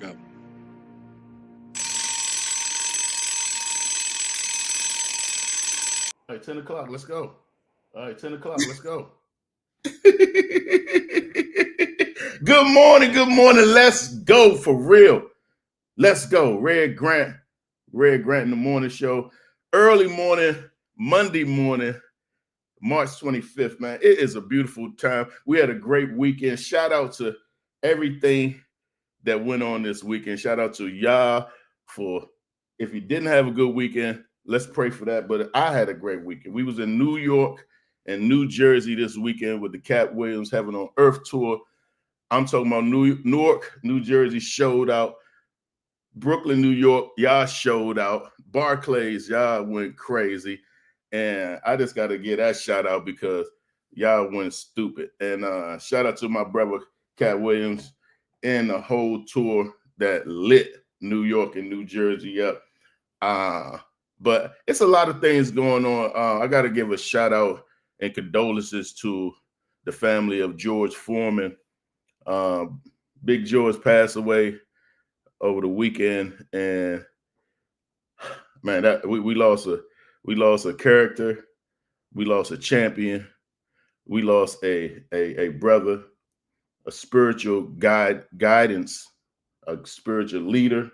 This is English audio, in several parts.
Go. All right, 10 o'clock, let's go. All right, 10 o'clock, let's go. Good morning. Let's go for real. Let's go. Red Grant in the morning show. Early morning, Monday morning, March 25th, man. It is a beautiful time. We had a great weekend. Shout out to everything that went on this weekend. Shout out to y'all for, if you didn't have a good weekend, let's pray for that. But I had a great weekend. We was in New York and New Jersey this weekend with the Cat Williams having an Earth tour. I'm talking about Newark, New Jersey showed out. Brooklyn, New York, y'all showed out. Barclays, y'all went crazy. And I just got to get that shout out because y'all went stupid. And shout out to my brother, Cat Williams, and the whole tour that lit New York and New Jersey up. But it's a lot of things going on. I got to give a shout out and condolences to the family of George Foreman. Big George passed away over the weekend, and man, that we lost a character, we lost a champion, we lost a brother, a spiritual guidance, a spiritual leader.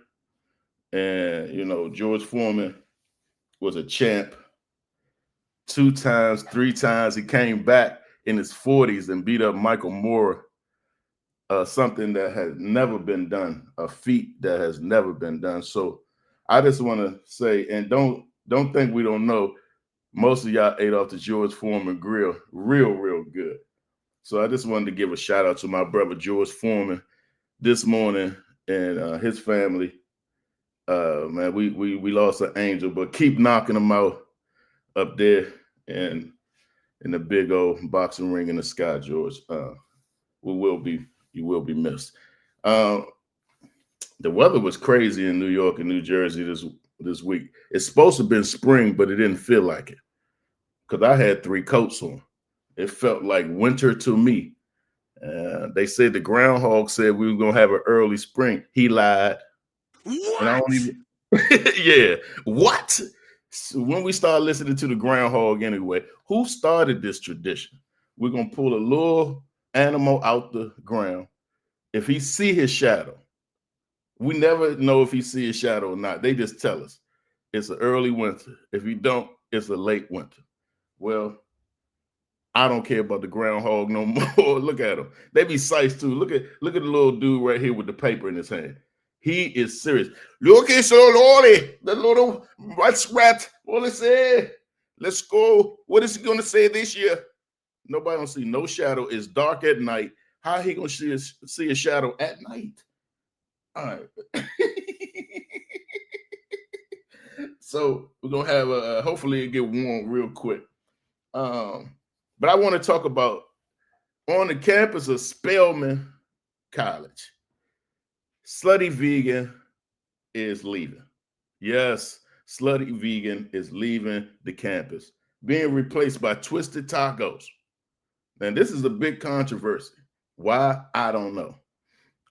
And George Foreman was a champ 2 times, 3 times. He came back in his 40s and beat up Michael Moore. Something that has never been done, a feat that has never been done. So I just want to say, and don't think we don't know, most of y'all ate off the George Foreman grill real good. So I just wanted to give a shout out to my brother George Foreman this morning and his family. Man, we lost an angel, but keep knocking them out up there and in the big old boxing ring in the sky, George. You will be missed. Uh, the weather was crazy in New York and New Jersey this week. It's supposed to have been spring, but it didn't feel like it because I had 3 coats on. It felt like winter to me. They said the groundhog said we were gonna have an early spring. He lied, and I don't What? even. Yeah, what? So when we start listening to the groundhog anyway, who started this tradition? We're gonna pull a little animal out the ground. If he see his shadow, we never know if he see his shadow or not. They just tell us it's an early winter. If you don't, it's a late winter. Well, I don't care about the groundhog no more. Look at him. They be sized too. Look at the little dude right here with the paper in his hand. He is serious. Look at so lordy, the little rat. What it say? Let's go. What is he gonna say this year? Nobody don't see no shadow. It's dark at night. How he gonna see a shadow at night? All right. So we're gonna have hopefully it get warm real quick. But I want to talk about on the campus of Spelman College. Slutty Vegan is leaving. Yes, Slutty Vegan is leaving the campus, being replaced by Twisted Tacos. And this is a big controversy. Why? I don't know.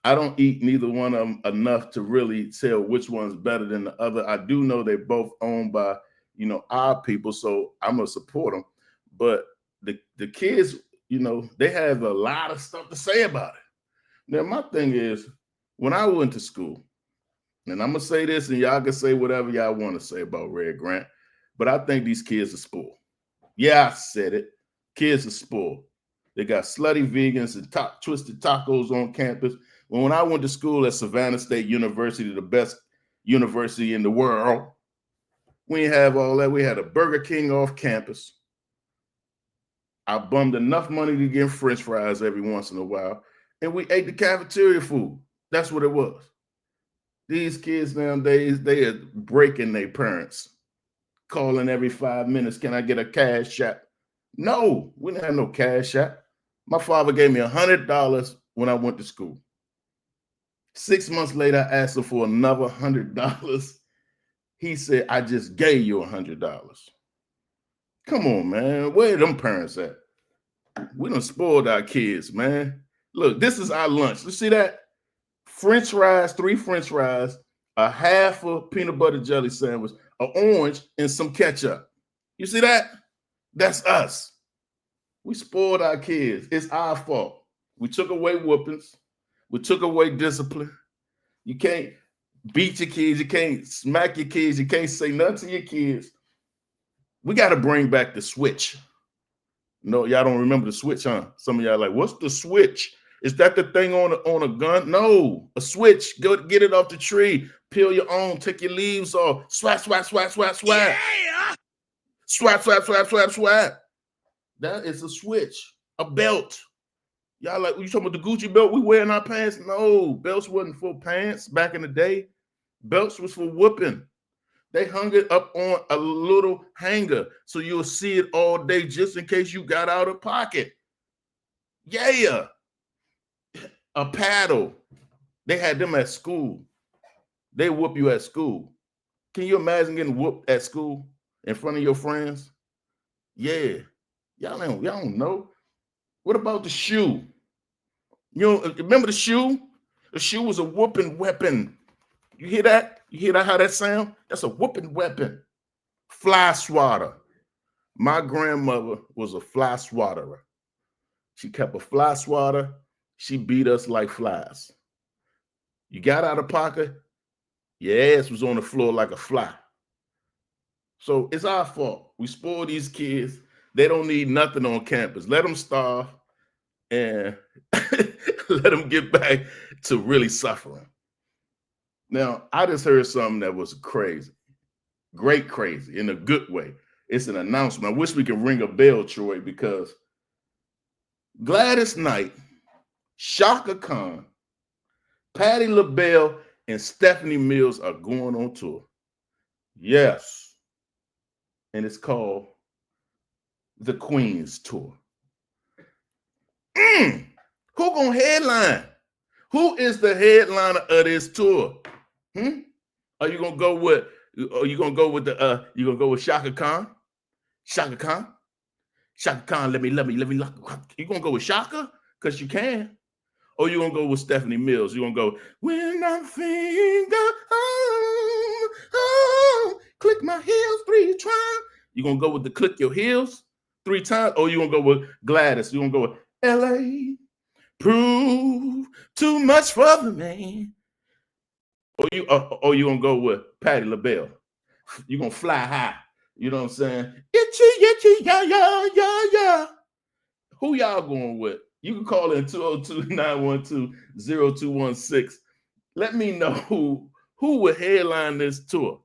I don't eat neither one of them enough to really tell which one's better than the other. I do know they're both owned by, our people, so I'm gonna support them. But the kids, they have a lot of stuff to say about it. Now, my thing is, when I went to school, and I'm gonna say this, and y'all can say whatever y'all want to say about Red Grant, but I think these kids are spoiled. Yeah, I said it. Kids are spoiled. They got slutty vegans and twisted tacos on campus. When I went to school at Savannah State University, the best university in the world, we didn't have all that. We had a Burger King off campus. I bummed enough money to get French fries every once in a while, and we ate the cafeteria food. That's what it was. These kids nowadays, they are breaking their parents, calling every 5 minutes, can I get a cash app? No, we didn't have no cash app. My father gave me $100 when I went to school. 6 months later, I asked him for another $100. He said, I just gave you $100. Come on, man. Where them parents at? We done spoiled our kids, man. Look, this is our lunch. You see that? French fries, 3 French fries, a half a peanut butter jelly sandwich, an orange, and some ketchup. You see that? That's us. We spoiled our kids. It's our fault. We took away whoopings. We took away discipline. You can't beat your kids. You can't smack your kids. You can't say nothing to your kids. We got to bring back the switch. No, y'all don't remember the switch, huh? Some of y'all like, what's the switch? Is that the thing on a gun? No, a switch. Go get it off the tree. Peel your own. Take your leaves off. Swat, swat, swat, swat, swat. Yeah. Swat, swat, swat, swat, swat. That is a switch. A belt. Y'all like, you talking about the Gucci belt we wear in our pants? No, belts wasn't for pants back in the day. Belts was for whooping. They hung it up on a little hanger so you'll see it all day just in case you got out of pocket. Yeah. A paddle. They had them at school. They whoop you at school. Can you imagine getting whooped at school in front of your friends? Yeah. Y'all don't know. What about the shoe? You know, remember the shoe? The shoe was a whooping weapon. You hear that? You hear that? How that sound? That's a whooping weapon. Fly swatter. My grandmother was a fly swatterer. She kept a fly swatter. She beat us like flies. You got out of pocket, your ass was on the floor like a fly. So it's our fault. We spoil these kids. They don't need nothing on campus. Let them starve and let them get back to really suffering. Now, I just heard something that was crazy. Great crazy in a good way. It's an announcement. I wish we could ring a bell, Troy, because Gladys Knight, Shaka Khan, Patti LaBelle, and Stephanie Mills are going on tour. Yes. And it's called the Queen's Tour. Who gonna headline? Who is the headliner of this tour? Are you gonna go with Shaka Khan? Shaka Khan? Shaka Khan, let me lock. You gonna go with Shaka? Because you can. Or you gonna go with Stephanie Mills? You gonna go, when I finger click my heels 3 times. You gonna go with the click your heels 3 times? Or you gonna go with Gladys? You gonna go with LA? Prove too much for the man. Or you gonna go with Patti LaBelle? You gonna fly high? You know what I'm saying? Itchy, yeah. Who y'all going with? You can call in 202-912-0216. Let me know who would headline this tour.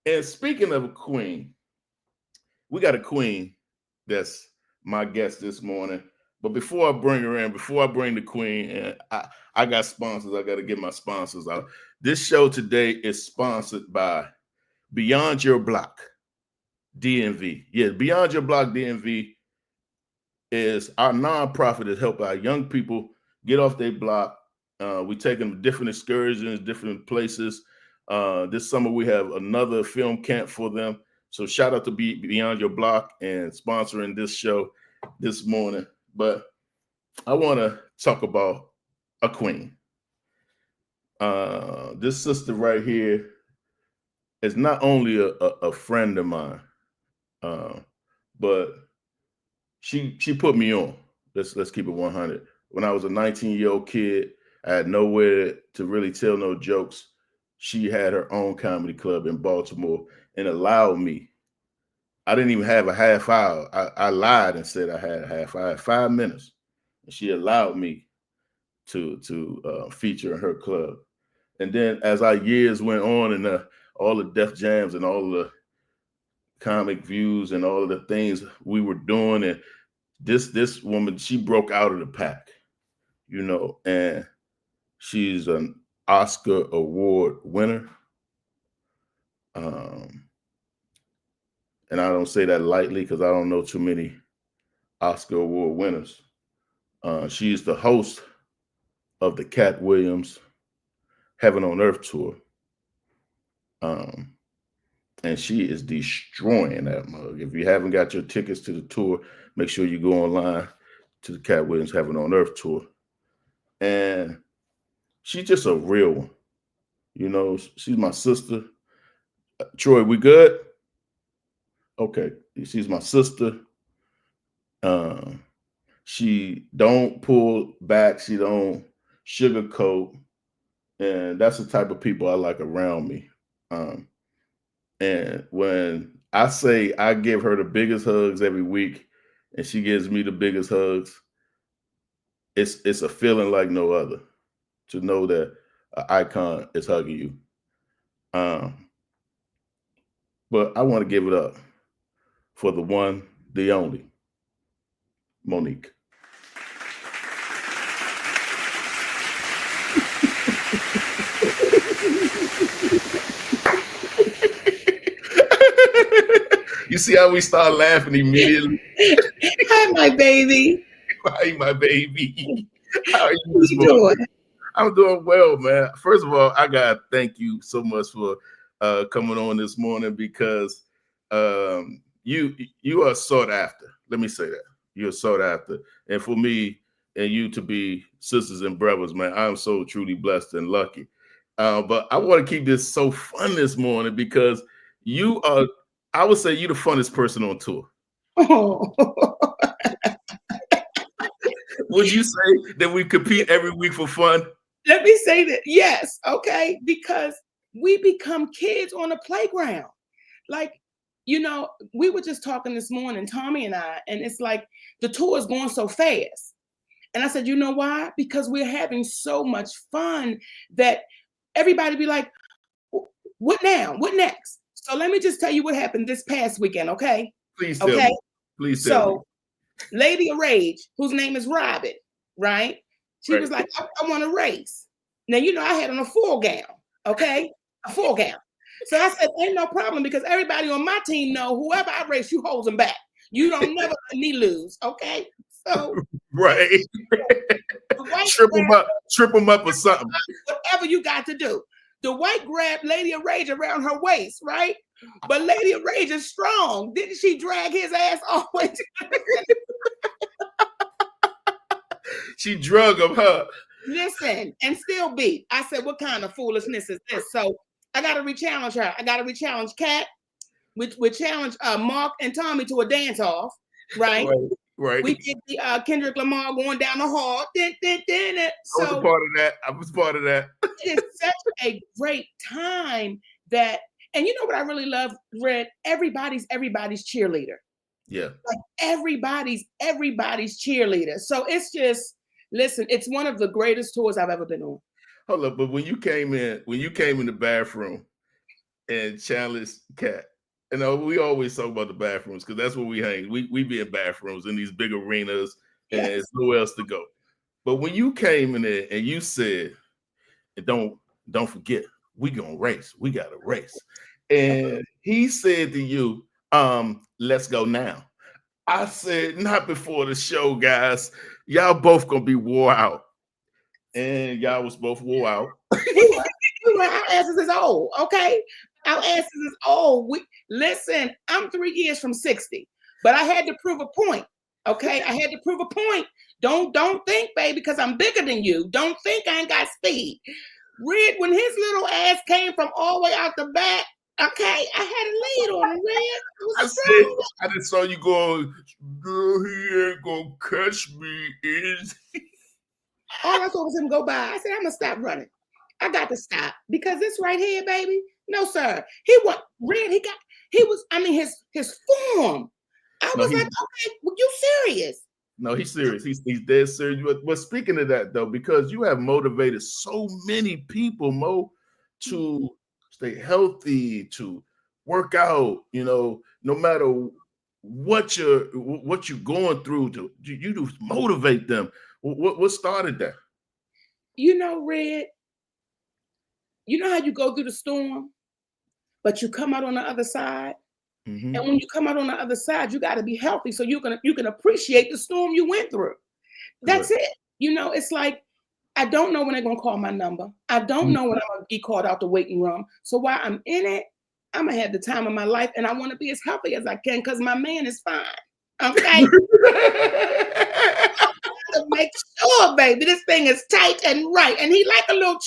And speaking of a queen, we got a queen that's my guest this morning. But before I bring her in, before I bring the queen in, I got sponsors. I got to get my sponsors out. This show today is sponsored by Beyond Your Block, DMV. Yeah, Beyond Your Block, DMV is our nonprofit that help our young people get off their block. We take them to different excursions, different places. This summer we have another film camp for them. So shout out to Beyond Your Block and sponsoring this show this morning. But I want to talk about a queen. This sister right here is not only a friend of mine, but she put me on. Let's keep it 100. When I was a 19-year-old kid, I had nowhere to really tell no jokes. She had her own comedy club in Baltimore and allowed me. I didn't even have a half hour. I lied and said I had a half hour. I had 5 minutes. And she allowed me to feature in her club. And then as our years went on and all the Def Jams and all the comic views and all of the things we were doing, and this woman, she broke out of the pack, you know, and she's an Oscar award winner. And I don't say that lightly because I don't know too many Oscar award winners. She's the host of the Cat Williams Heaven on Earth tour. And she is destroying that mug. If you haven't got your tickets to the tour, make sure you go online to the Cat Williams Heaven on Earth tour. And she's just a real one. You know, she's my sister. Troy, we good? Okay, she's my sister. Um, she don't pull back. She don't sugarcoat, and that's the type of people I like around me. Um, and when I say I give her the biggest hugs every week, and she gives me the biggest hugs, it's a feeling like no other. To know that an icon is hugging you. Um, but I want to give it up for the one, the only, Monique. You see how we start laughing immediately? Hi, my baby. Hi, my baby. How are you How this you morning? doing? I'm doing well, man. First of all, I gotta thank you so much for coming on this morning because you are sought after. Let me say that you're sought after, and for me and you to be sisters and brothers, man, I'm so truly blessed and lucky. But I want to keep this so fun this morning because you are, I would say, you're the funnest person on tour. Oh. Would you say that we compete every week for fun? Let me say that. Yes, okay, because we become kids on a playground. Like, we were just talking this morning, Tommy and I, and it's like the tour is going so fast. And I said, you know why? Because we're having so much fun that everybody be like, what now? What next? So let me just tell you what happened this past weekend, okay? Please tell Okay. me. Please tell me. So Lady of Rage, whose name is Robin, right? She Right. was like, I want to race. Now, I had on a full gown, okay? A full gown. So I said, ain't no problem because everybody on my team know whoever I race, you hold them back. You don't never let me lose, okay? So Right. the white Trip them up or something. whatever you got to do. The white grabbed Lady of Rage around her waist, right? But Lady of Rage is strong. Didn't she drag his ass all the way to She drug him, huh? Listen, and still beat. I said, what kind of foolishness is this? So I got to re-challenge her. I got to re-challenge Kat. We challenge Mark and Tommy to a dance-off, right? Right. We did the Kendrick Lamar going down the hall. So, I was part of that. It is such a great time that, and you know what I really love, Red? Everybody's cheerleader. Yeah. Like everybody's cheerleader. So it's just, listen, it's one of the greatest tours I've ever been on. Hold up, but when you came in the bathroom and challenged Kat, we always talk about the bathrooms because that's where we hang. We be in bathrooms in these big arenas, and there's nowhere else to go. But when you came in there and you said, don't forget, we gonna race. We gotta race. And he said to you, let's go now. I said, not before the show, guys. Y'all both gonna be wore out. And y'all was both wore out. Our asses is old, okay? Our asses is old. Listen, I'm 3 years from 60, but I had to prove a point, okay? I had to prove a point. Don't think, baby, because I'm bigger than you. Don't think I ain't got speed. Red, when his little ass came from all the way out the back, okay, I had a lead on him, Red. I just saw you going, girl, he ain't gonna catch me, is he? All I saw was him go by. I said, I'm gonna stop running. I got to stop because this right here, baby. No, sir. He was Red. His form. I was like, okay, well, you serious? No, he's serious. He's dead serious. But speaking of that, though, because you have motivated so many people, Mo, to stay healthy, to work out, no matter what you're going through, to motivate them. What started that? Red, you know how you go through the storm, but you come out on the other side? Mm-hmm. And when you come out on the other side, you got to be healthy so you can appreciate the storm you went through. That's it. It's like, I don't know when they're going to call my number. I don't know when I'm going to be called out the waiting room. So while I'm in it, I'm going to have the time of my life, and I want to be as healthy as I can because my man is fine. Okay? to make sure, baby, this thing is tight and right. And he like a little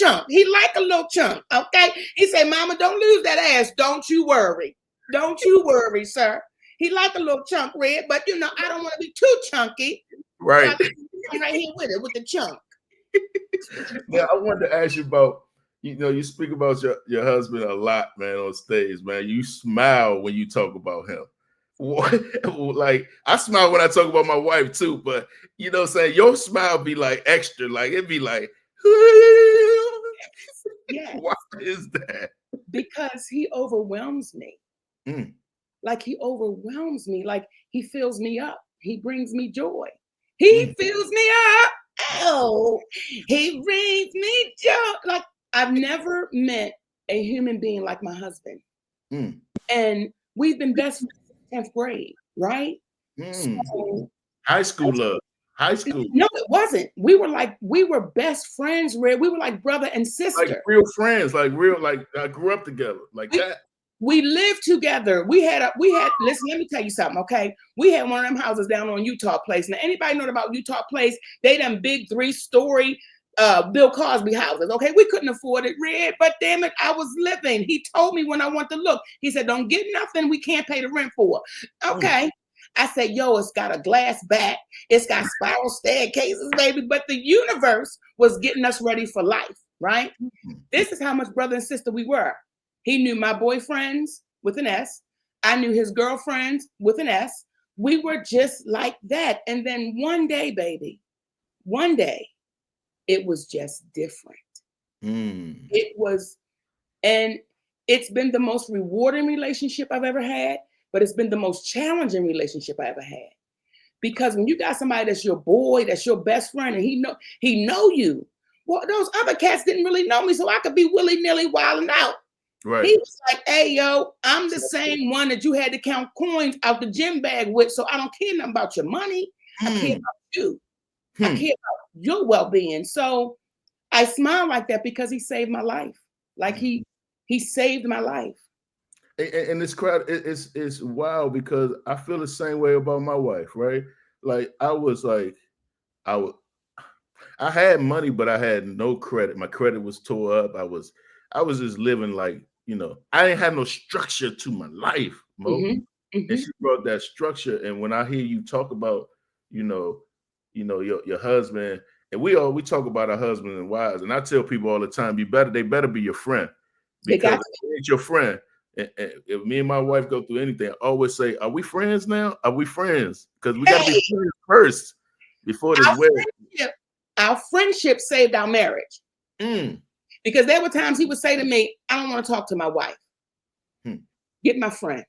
chunk. Okay. He said, Mama, don't lose that ass. Don't you worry. Don't you worry, sir. He like a little chunk, Red, but I don't want to be too chunky. Right. So I'm right here with it, with the chunk. Now, I wanted to ask you about, you speak about your husband a lot, man, on stage, man. You smile when you talk about him. Like, I smile when I talk about my wife too, but what I'm saying, your smile be like extra, like it'd be like, yes. Why is that? Because he overwhelms me. Like he overwhelms me, like he fills me up. He brings me joy. He fills me up. Oh, he brings me joy. Like I've never met a human being like my husband. And we've been best friends since 10th grade, right? So, high school love. High school. No, it wasn't. We were best friends, Red. We were like brother and sister. Like real friends, like I grew up together, like that. We lived together. We had, listen, let me tell you something, okay? We had one of them houses down on Utah Place. Now, anybody know about Utah Place? They done big 3-story Bill Cosby houses, okay? We couldn't afford it, Red, but damn it, I was living. He told me when I went to look. He said, don't get nothing we can't pay the rent for. Okay. I said, yo, it's got a glass back. It's got spiral staircases, baby. But the universe was getting us ready for life, right? This is how much brother and sister we were. He knew my boyfriends with an S. I knew his girlfriends with an S. We were just like that. And then one day, baby, it was just different. It was, and it's been the most rewarding relationship I've ever had, but it's been the most challenging relationship I ever had. Because when you got somebody that's your boy, that's your best friend, and he know you. Well, those other cats didn't really know me, so I could be willy-nilly wilding out. Right. He was like, hey, yo, I'm the same one that you had to count coins out the gym bag with, so I don't care nothing about your money. I care about you. I care about your well-being. So I smile like that because he saved my life. Like he saved my life. And this crowd is wild because I feel the same way about my wife, right? Like I had money, but I had no credit. My credit was tore up. I was just living like, I didn't have no structure to my life, Mo. And she brought that structure. And when I hear you talk about, your husband, and we talk about our husbands and wives, and I tell people all the time, they better be your friend. Because if they ain't your friend, and if me and my wife go through anything, I always say, are we friends now? Are we friends? Because we got to be friends first before this wedding. Our friendship saved our marriage. Because there were times he would say to me, I don't want to talk to my wife. Get my friend.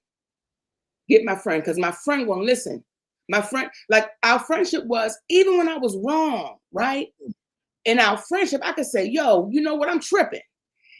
Because my friend won't listen. My friend, like our friendship was, even when I was wrong, right? In our friendship, I could say, yo, you know what? I'm tripping.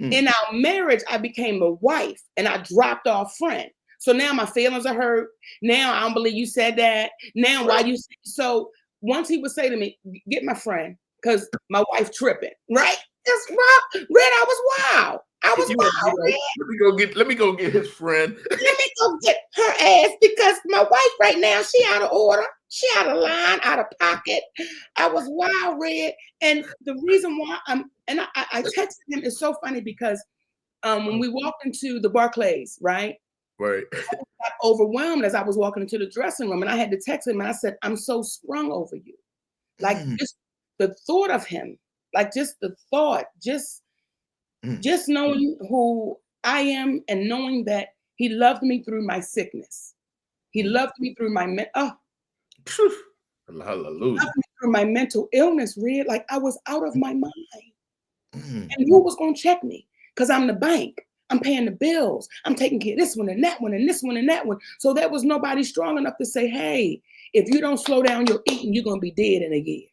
In our marriage, I became a wife and I dropped off friend. So now my feelings are hurt. Now I don't believe you said that. Now why you? So once he would say to me, get my friend, because my wife tripping, right? That's right. Red, I was wild. Red. Let me go get his friend. Let me go get her ass because my wife right now, she out of order. She out of line, out of pocket. I was wild, Red. And the reason why I texted him is so funny because when we walked into the Barclays, right? Right. I got overwhelmed as I was walking into the dressing room and I had to text him and I said, I'm so sprung over you. Like just the thought of him, like just the thought, just knowing who I am and knowing that he loved me through my sickness. He loved me through my hallelujah. Through my mental illness, Red. Like I was out of my mind. And who was gonna check me? Because I'm the bank. I'm paying the bills. I'm taking care of this one and that one and this one and that one. So there was nobody strong enough to say, hey, if you don't slow down your eating, you're gonna be dead in a year.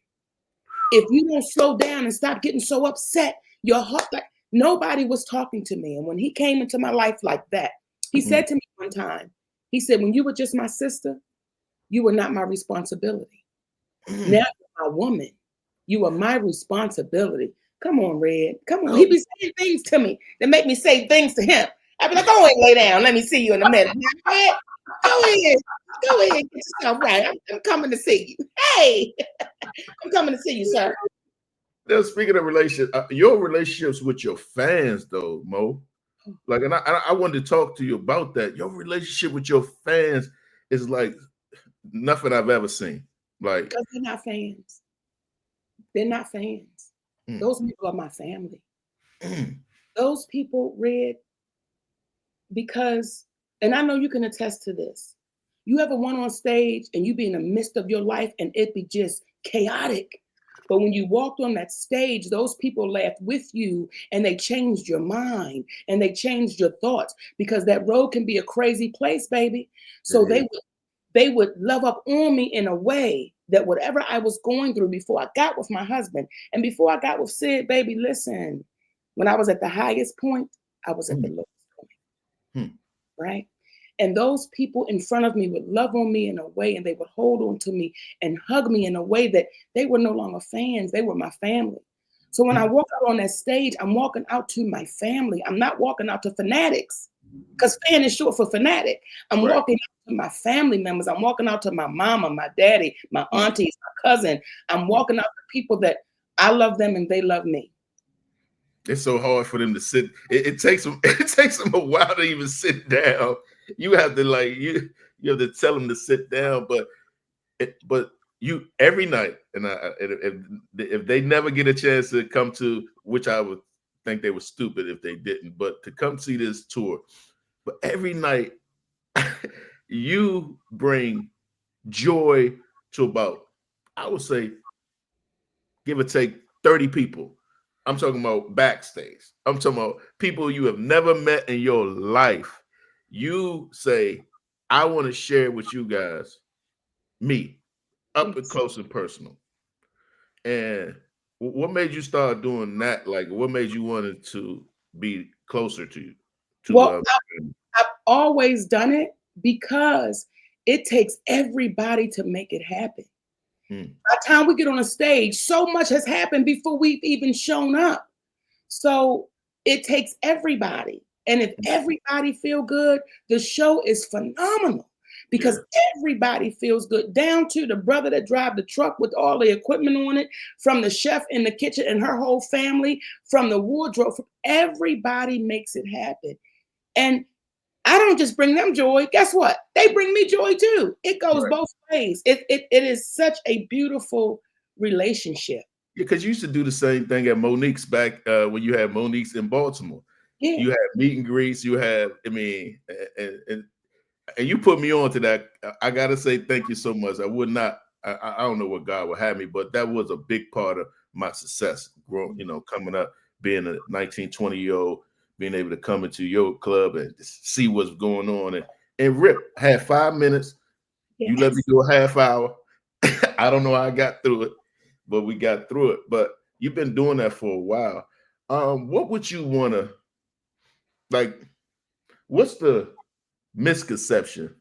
If you don't slow down and stop getting so upset, your heart, like nobody was talking to me. And when he came into my life like that, he said to me one time, he said, when you were just my sister, you were not my responsibility. Now you're my woman. You are my responsibility. Come on, Red. Come on. He be saying things to me that make me say things to him. I be like, go and lay down. Let me see you in a minute. Go ahead. Go ahead. Get yourself right. I'm coming to see you. Hey, I'm coming to see you, sir. Now, speaking of relationship, your relationships with your fans, though, Mo, like, and I wanted to talk to you about that. Your relationship with your fans is like nothing I've ever seen. Like, Because they're not fans. They're not fans. Those people are my family. Those people, Red, because, and I know you can attest to this. You ever went on stage and you be in the midst of your life and it be just chaotic. But when you walked on that stage, those people laughed with you and they changed your mind and they changed your thoughts because that road can be a crazy place, baby. So they would love up on me in a way that whatever I was going through before I got with my husband and before I got with Sid, baby, listen, when I was at the highest point, I was at the lowest point, right? And those people in front of me would love on me in a way and they would hold on to me and hug me in a way that they were no longer fans, they were my family. So when I walk out on that stage, I'm walking out to my family. I'm not walking out to fanatics because fan is short for fanatic. I'm walking out to my family members. I'm walking out to my mama, my daddy, my aunties, my cousin. I'm walking out to people that I love them and they love me. It's so hard for them to sit. It takes them. It takes them a while to even sit down. You have to you have to tell them to sit down. But you every night, and if they never get a chance to come to, which I would think they were stupid if they didn't, but to come see this tour. But every night, you bring joy to about, I would say, give or take 30 people. I'm talking about backstage. I'm talking about people you have never met in your life. You say, I want to share with you guys, me, up and close and personal. And what made you start doing that? Like, what made you wanted to be closer to you? Well, I've always done it because it takes everybody to make it happen. By the time we get on a stage, so much has happened before we've even shown up. So it takes everybody. And if everybody feel good, the show is phenomenal because everybody feels good, down to the brother that drive the truck with all the equipment on it, from the chef in the kitchen and her whole family, from the wardrobe. Everybody makes it happen. And I don't just bring them joy. Guess what? They bring me joy too. It goes both ways. It is such a beautiful relationship. Yeah, because you used to do the same thing at Monique's back when you had Monique's in Baltimore. Yeah. You had meet and greets. You had, I mean, and you put me on to that. I gotta say thank you so much. I would not. I don't know what God would have me, but that was a big part of my success. Growing, coming up, being a 19, 20-year-old, being able to come into your club and see what's going on. And Rip had 5 minutes. Yes. You let me do a half hour. I don't know how I got through it, but we got through it. But you've been doing that for a while. What would you want to, like, what's the misconception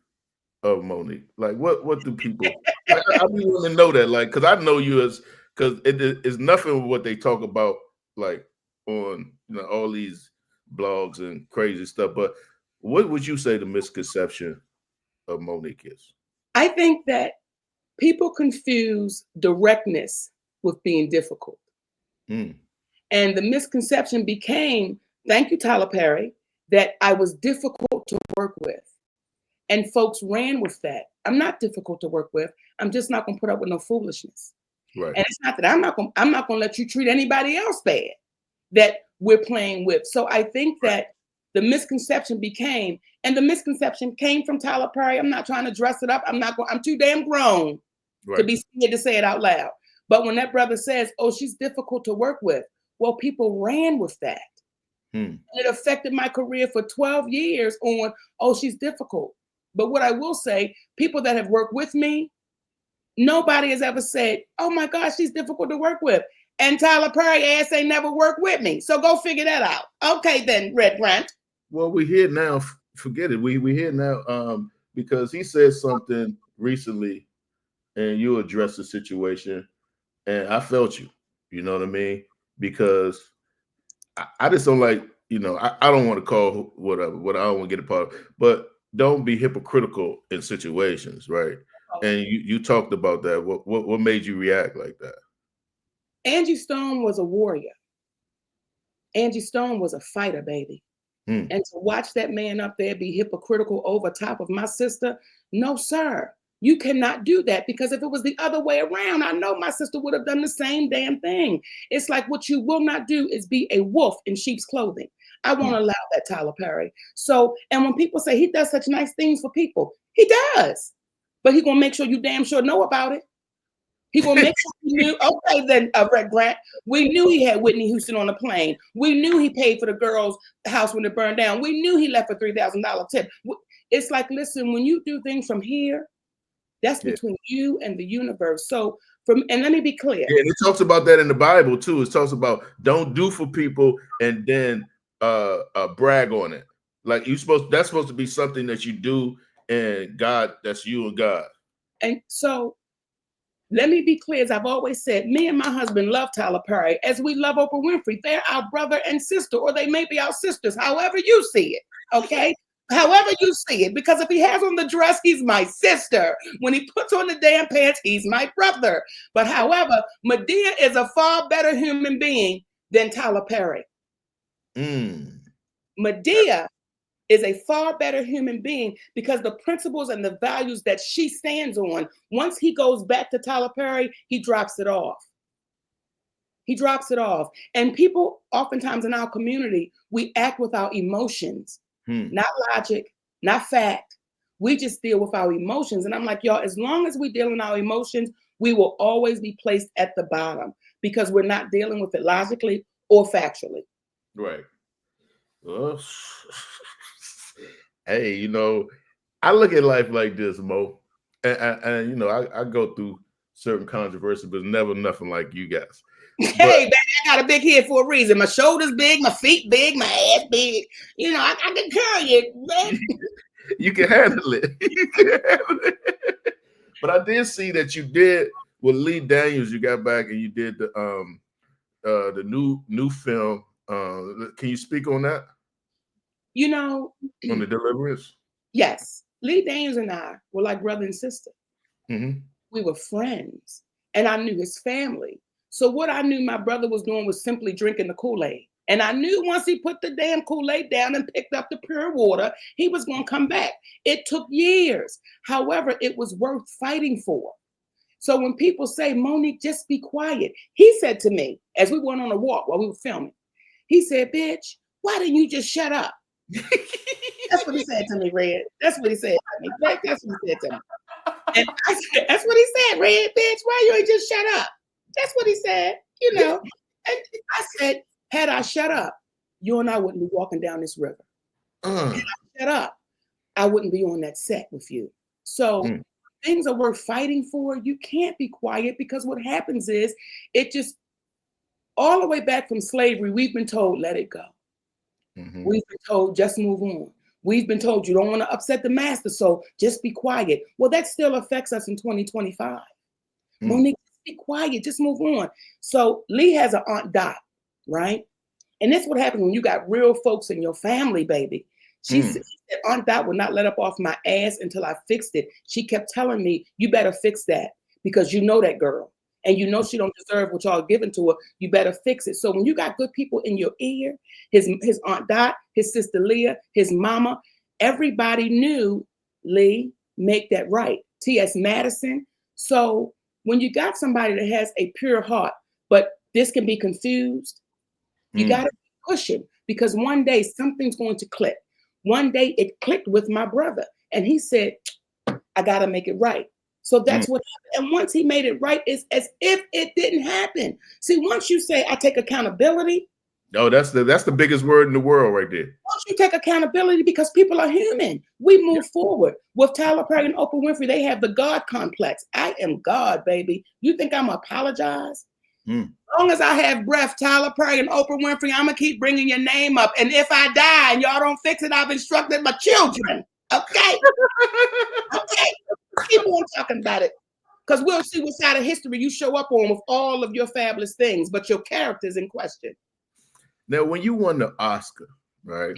of Monique? Like, what do people, I really want to know that, like, because I know you as, because it is nothing what they talk about, like, on all these blogs and crazy stuff. But what would you say the misconception of Monique is? I think that people confuse directness with being difficult. And the misconception became, thank you, Tyler Perry, that I was difficult to work with. And folks ran with that. I'm not difficult to work with. I'm just not going to put up with no foolishness. Right. And it's not that I'm not going to let you treat anybody else bad that we're playing with. So I think that the misconception became, and the misconception came from Tyler Perry. I'm not trying to dress it up. I'm too damn grown to be scared to say it out loud. But when that brother says, oh, she's difficult to work with, well, people ran with that. It affected my career for 12 years on, oh, she's difficult. But what I will say, people that have worked with me, nobody has ever said, oh my gosh, she's difficult to work with. And Tyler Perry ass ain't never worked with me. So go figure that out. Okay then, Red Grant. Well, we're here now. Forget it. We're here now because he said something recently and you addressed the situation. And I felt you. You know what I mean? Because I just don't like, I don't want to call whatever, what I don't want to get a part of. But don't be hypocritical in situations, right? And you talked about that. What made you react like that? Angie Stone was a warrior. Angie Stone was a fighter, baby. And to watch that man up there be hypocritical over top of my sister, no, sir. You cannot do that, because if it was the other way around, I know my sister would have done the same damn thing. It's like, what you will not do is be a wolf in sheep's clothing. I won't allow that, Tyler Perry. So, and when people say he does such nice things for people, he does. But he gonna make sure you damn sure know about it. He gonna make sure you knew. Okay, then, Red Grant. We knew he had Whitney Houston on the plane. We knew he paid for the girl's house when it burned down. We knew he left a $3,000 tip. It's like, listen, when you do things from here, that's between you and the universe. So and let me be clear. Yeah, and it talks about that in the Bible too. It talks about don't do for people and then brag on it. Like that's supposed to be something that you do, and God, that's you and God. And so let me be clear, as I've always said, me and my husband love Tyler Perry as we love Oprah Winfrey. They're our brother and sister, or they may be our sisters, however you see it, okay? However you see it, because if he has on the dress, he's my sister. When he puts on the damn pants, he's my brother. But however, Madea is a far better human being than Tyler Perry. Madea is a far better human being because the principles and the values that she stands on, once he goes back to Tyler Perry, he drops it off. He drops it off. And people oftentimes in our community, we act with our emotions, not logic, not fact. We just deal with our emotions. And I'm like, y'all, as long as we deal in our emotions, we will always be placed at the bottom because we're not dealing with it logically or factually. Right. Well, hey, you know, I look at life like this, Mo, and you know, I go through certain controversy, but never nothing like you guys. Hey, baby, I got a big head for a reason. My shoulders big, my feet big, my ass big. You know, I can carry it, man. You can handle it. You can handle it. But I did see that you did with Lee Daniels. You got back and you did the new film. Can you speak on that? You know, on the Deliverance? Yes. Lee Daniels and I were like brother and sister. We were friends, and I knew his family. So what I knew my brother was doing was simply drinking the Kool-Aid. And I knew once he put the damn Kool-Aid down and picked up the pure water, he was going to come back. It took years. However, it was worth fighting for. So when people say, Monique, just be quiet, he said to me, as we went on a walk while we were filming, he said, bitch, why didn't you just shut up? That's what he said to me, Red. That's what he said to me. That's what he said to me. And I said, that's what he said, Red, bitch, why you ain't just shut up? That's what he said, you know. And I said, had I shut up, you and I wouldn't be walking down this river. Had I shut up, I wouldn't be on that set with you. So things are worth fighting for. You can't be quiet because what happens is it just, all the way back from slavery, we've been told, let it go. We've been told, just move on. We've been told you don't want to upset the master, so just be quiet. Well, that still affects us in 2025. Monique, just be quiet, just move on. So Lee has an Aunt Dot, right? And that's what happens when you got real folks in your family, baby. She said Aunt Dot would not let up off my ass until I fixed it. She kept telling me, you better fix that because you know that girl. And you know she don't deserve what y'all giving to her. You better fix it. So when you got good people in your ear, his Aunt Dot, his sister Leah, his mama, everybody knew, Lee, make that right. T.S. Madison. So when you got somebody that has a pure heart, but this can be confused, you got to push him because one day something's going to click. One day it clicked with my brother and he said, I got to make it right. So that's what happened. And once he made it right, it's as if it didn't happen. See, once you say, I take accountability. Oh, that's the biggest word in the world right there. Once you take accountability, because people are human, we move forward. With Tyler Perry and Oprah Winfrey, they have the God complex. I am God, baby. You think I'm going to apologize? As long as I have breath, Tyler Perry and Oprah Winfrey, I'm going to keep bringing your name up. And if I die and y'all don't fix it, I've instructed my children. Okay? Okay? Keep on talking about it. Because we'll see what side of history you show up on with all of your fabulous things, but your character's in question. Now, when you won the Oscar, right?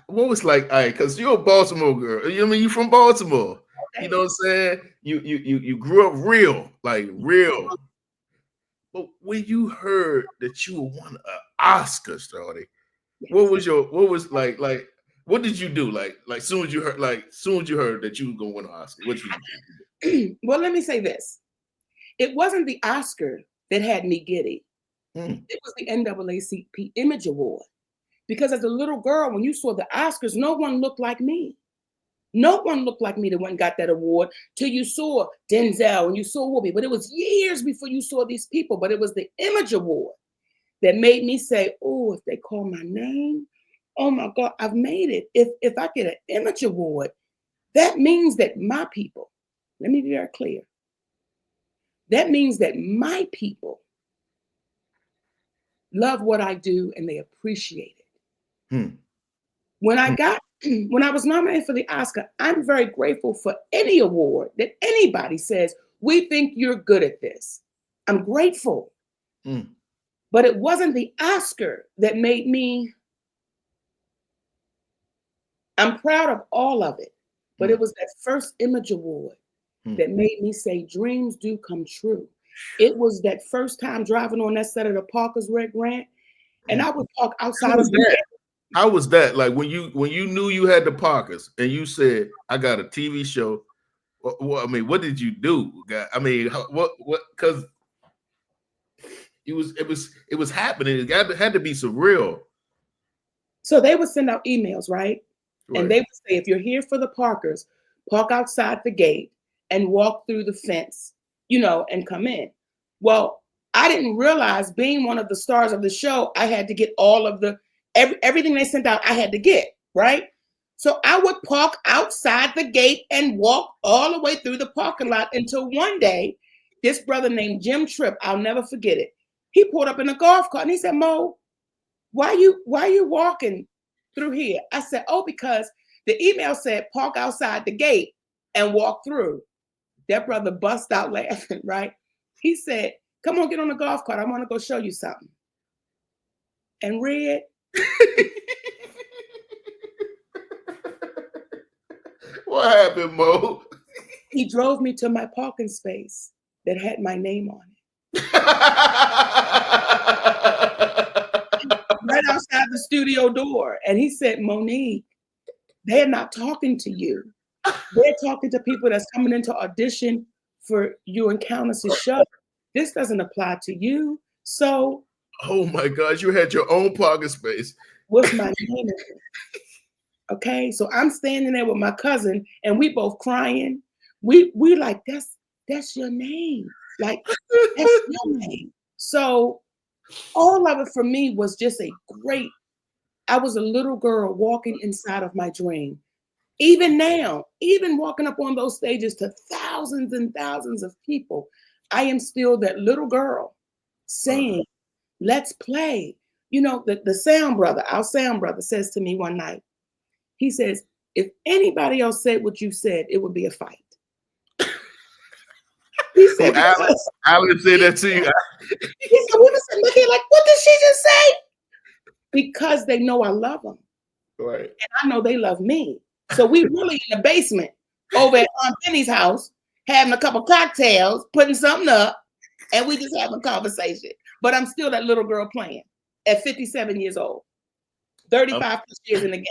what was like, all right, because you're a Baltimore girl. You know what I mean, you from Baltimore. You Okay. know what I'm saying? You grew up real, like real. But when you heard that you won an Oscar, Shorty, what Yes. was what did you do? Like soon as you heard that you were gonna win an Oscar, what you do? Well, let me say this. It wasn't the Oscar that had me giddy. It was the NAACP Image Award. Because as a little girl, when you saw the Oscars, no one looked like me. No one looked like me that went and got that award till you saw Denzel and you saw Whoopi. But it was years before you saw these people. But it was the Image Award that made me say, oh, if they call my name, oh my God, I've made it. If I get an Image Award, that means that my people, let me be very clear, that means that my people love what I do and they appreciate it. When I was nominated for the Oscar, I'm very grateful for any award that anybody says, we think you're good at this. I'm grateful. But it wasn't the Oscar that made me, I'm proud of all of it, but it was that first Image Award that made me say dreams do come true. It was that first time driving on that set of the Parkers Red Grant, and I would park outside of the. How was that? Like when you knew you had the Parkers and you said, I got a TV show. I mean, what did you do? I mean, what? Because it was happening. It had to be surreal. So they would send out emails, right? And they would say, if you're here for the Parkers, park outside the gate and walk through the fence, and come in. Well, I didn't realize, being one of the stars of the show, I had to get all of everything they sent out, I had to get, right? So I would park outside the gate and walk all the way through the parking lot until one day, this brother named Jim Tripp, I'll never forget it. He pulled up in a golf cart and he said, Mo, why are you walking through here? I said, oh, because the email said park outside the gate and walk through. That brother bust out laughing, right? He said, come on, get on the golf cart. I want to go show you something. And Red. What happened, Mo? He drove me to my parking space that had my name on it. Right outside the studio door. And he said, Monique, they're not talking to you. They're talking to people that's coming into audition for you and Countess's show. This doesn't apply to you. So. Oh my gosh, you had your own parking space. With my name in it. Okay, so I'm standing there with my cousin and we both crying. We like, that's your name. Like, that's your name. So all of it for me was just I was a little girl walking inside of my dream. Even now, even walking up on those stages to thousands and thousands of people, I am still that little girl saying, let's play. The sound brother, our sound brother, says to me one night, he says, if anybody else said what you said, it would be a fight. He said, Alan said that to you. He said, we were looking like, what did she just say? Because they know I love them. Right. And I know they love me. So we really in the basement over at Aunt Penny's house, having a couple cocktails, putting something up, and we just having a conversation. But I'm still that little girl playing at 57 years old, 35 plus years in the game.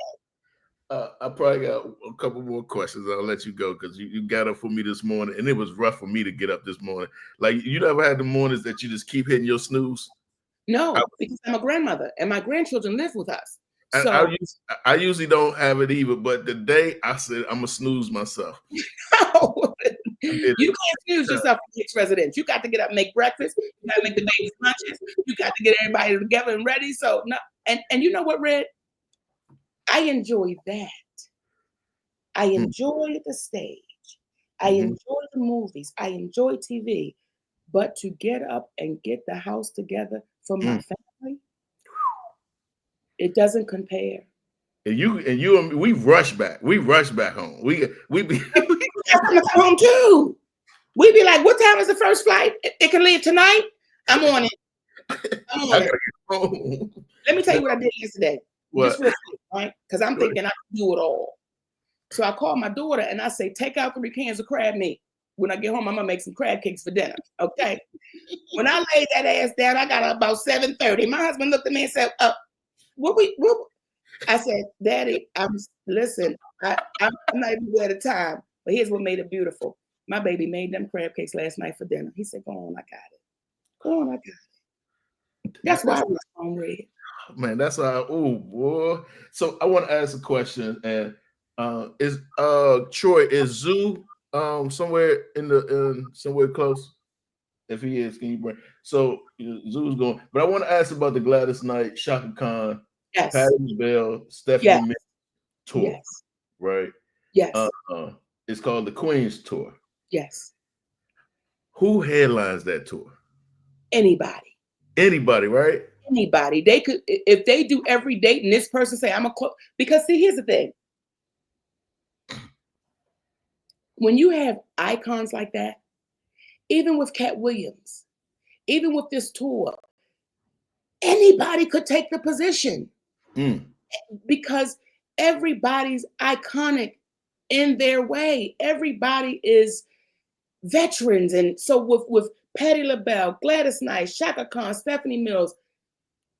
I probably got a couple more questions. I'll let you go because you got up for me this morning, and it was rough for me to get up this morning. Like, you never had the mornings that you just keep hitting your snooze? No, because I'm a grandmother, and my grandchildren live with us. So I usually don't have it either, but today I said I'm gonna snooze myself. You can't snooze yourself from Hicks residence. You got to get up and make breakfast. You got to make the babies lunches. You got to get everybody together and ready. So no, and you know what, Red? I enjoy that. I enjoy the stage. I enjoy the movies. I enjoy TV. But to get up and get the house together for my family, it doesn't compare. And you we rush back. We rush back home. We be home too. We be like, what time is the first flight? It can leave tonight. I'm on it. I'm on it. Let me tell you what I did yesterday. just real quick, right? Because I'm thinking I can do it all. So I call my daughter and I say, take out 3 cans of crab meat. When I get home, I'm gonna make some crab cakes for dinner. Okay. When I laid that ass down, I got up about 7:30. My husband looked at me and said, what? I said, Daddy, listen, I'm not even good at the time, but here's what made it beautiful. My baby made them crab cakes last night for dinner. He said, go on, I got it. Go on, I got it. That's why I was on Red. Man, that's boy. So I want to ask a question, and is Troy, is Zoo somewhere somewhere close? If he is, can you bring? So Zoo's going, but I want to ask about the Gladys Knight, Shaka Khan, Patty Bell, Stephanie Mills tour, right? Yes. It's called the Queen's Tour. Yes. Who headlines that tour? Anybody. Anybody, right? Anybody. They could, if they do every date and this person say, I'm a because see, here's the thing. When you have icons like that, even with Cat Williams, even with this tour, anybody could take the position because everybody's iconic in their way. Everybody is veterans. And so with Patti LaBelle, Gladys Knight, Shaka Khan, Stephanie Mills,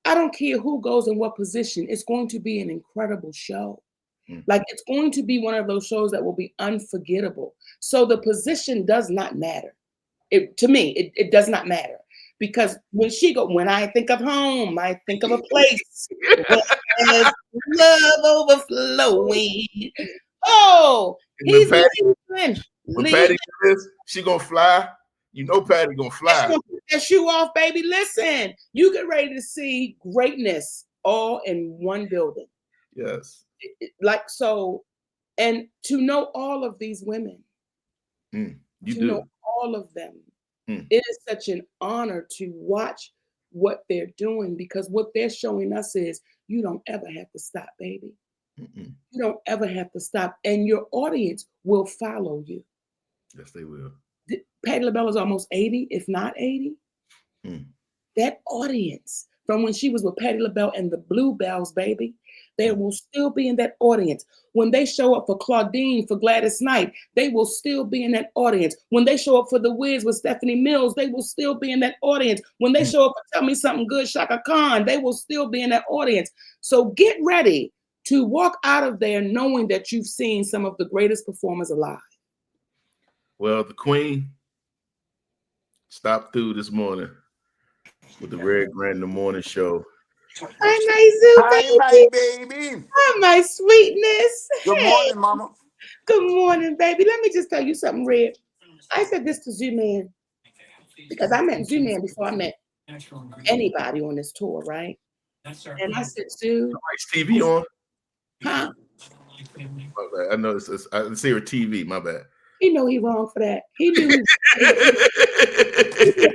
I don't care who goes in what position, it's going to be an incredible show. Like it's going to be one of those shows that will be unforgettable. So the position does not matter. To me, it does not matter. Because when I think of home, I think of a place where there's love overflowing. Oh, he's when Patty says she gonna fly, you know Patty gonna fly. She's gonna put that shoe off, baby. Listen, you get ready to see greatness all in one building. Yes. Like so, and to know all of these women, know all of them, it is such an honor to watch what they're doing because what they're showing us is you don't ever have to stop, baby. You don't ever have to stop, and your audience will follow you. Yes, they will. Patti LaBelle is almost 80, if not 80. That audience from when she was with Patti LaBelle and the Bluebells, baby, they will still be in that audience. When they show up for Claudine, for Gladys Knight, they will still be in that audience. When they show up for The Wiz with Stephanie Mills, they will still be in that audience. When they show up for Tell Me Something Good, Shaka Khan, they will still be in that audience. So get ready to walk out of there knowing that you've seen some of the greatest performers alive. Well, the Queen stopped through this morning with the Red Grand in the Morning Show. Hi, my baby. Hi, my sweetness. Good morning, mama. Good morning, baby. Let me just tell you something, Red. I said this to Z-Man because I met Z-Man before I met anybody on this tour, right? And I said, Zoo. TV on? Huh? I know I see her TV, my bad. He know he wrong for that. He knew.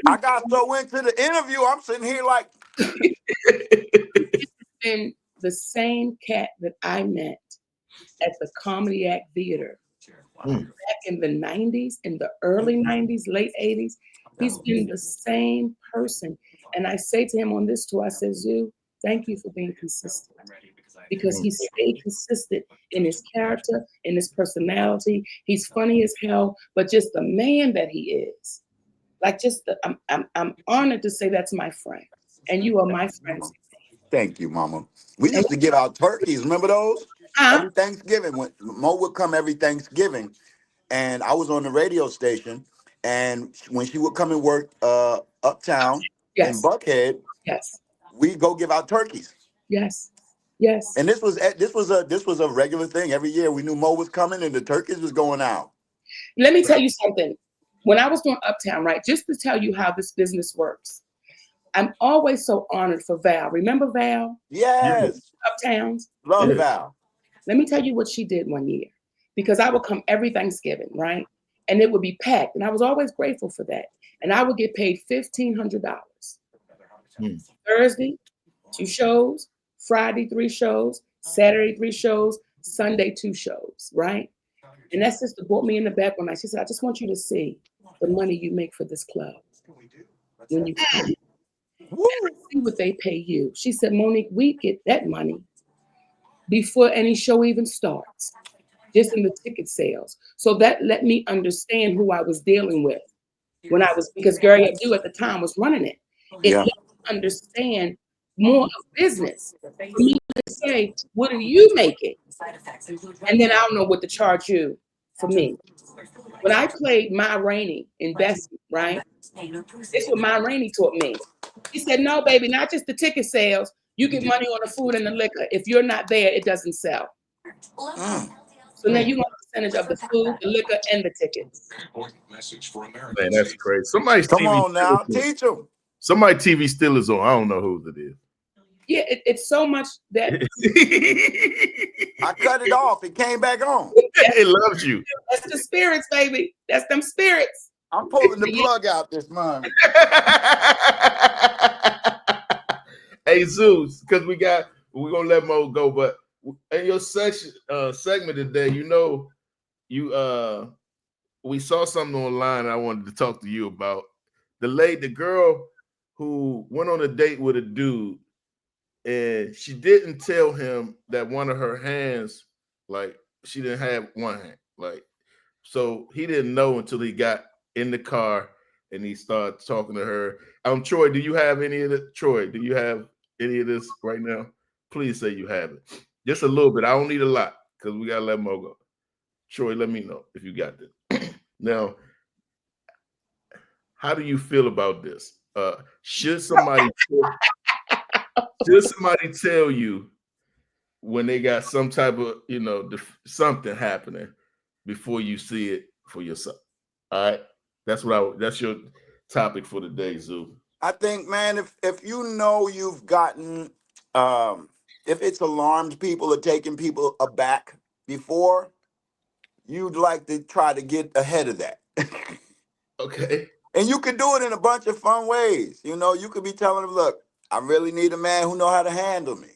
I got so into the interview, I'm sitting here like. And the same cat that I met at the Comedy Act Theater back in the 90s, in the early 90s, late 80s, he's been the same person. And I say to him on this tour, I said, Zoo, thank you for being consistent. Because he stayed consistent in his character, in his personality. He's funny as hell, but just the man that he is. Like I'm honored to say that's my friend. And you are my friend. Thank you, mama. We used to give out turkeys. Remember those? Every Thanksgiving. When Mo would come every Thanksgiving, and I was on the radio station, and when she would come and work uptown in Buckhead, we go give out turkeys. Yes. And this was a regular thing. Every year we knew Mo was coming and the turkeys was going out. Let me tell you something. When I was doing Uptown, right, just to tell you how this business works, I'm always so honored for Val. Remember Val? Yes. Uptowns? Love Val. Let me tell you what she did one year. Because I would come every Thanksgiving, right? And it would be packed. And I was always grateful for that. And I would get paid $1,500. Thursday, 2 shows. Friday, 3 shows. Saturday, 3 shows. Sunday, 2 shows, right? And that sister brought me in the back one night. She said, I just want you to see the money you make for this club. When you see what they pay you. She said, Monique, we get that money. before any show even starts, just in the ticket sales. So that let me understand who I was dealing with when I was, because Gary Abdul at the time was running it. It let me understand more of business. For me to say, what are you making? And then I don't know what to charge you for me. When I played Ma Rainey in Bessie, right? This is what Ma Rainey taught me. He said, no, baby, not just the ticket sales. You get money on the food and the liquor. If you're not there, it doesn't sell. So now you want a percentage of the food, the liquor, and the tickets. Man, that's crazy. Somebody's Come TV on now, teach them. Somebody TV still is on. I don't know who it is. Yeah, it's so much that I cut it off. It came back on. It loves you. That's the spirits, baby. That's them spirits. I'm pulling the plug out this month. Hey, Zeus, because we're gonna let Mo go, but in your segment today, we saw something online I wanted to talk to you about. The girl who went on a date with a dude, and she didn't tell him that one of her hands, like she didn't have one hand, like, so he didn't know until he got in the car and he started talking to her. Troy, do you have any of it? Troy, do you have any of this right now? Please say you have it. Just a little bit. I don't need a lot because we gotta let Mo go. Troy, let me know if you got this. Now, how do you feel about this? Should somebody tell you when they got some type of, something happening before you see it for yourself? All right. That's your topic for the day, Zoo. I think, man, if you know you've gotten, if it's alarmed people or taking people aback before, you'd like to try to get ahead of that. Okay. And you could do it in a bunch of fun ways. You could be telling them, look, I really need a man who know how to handle me.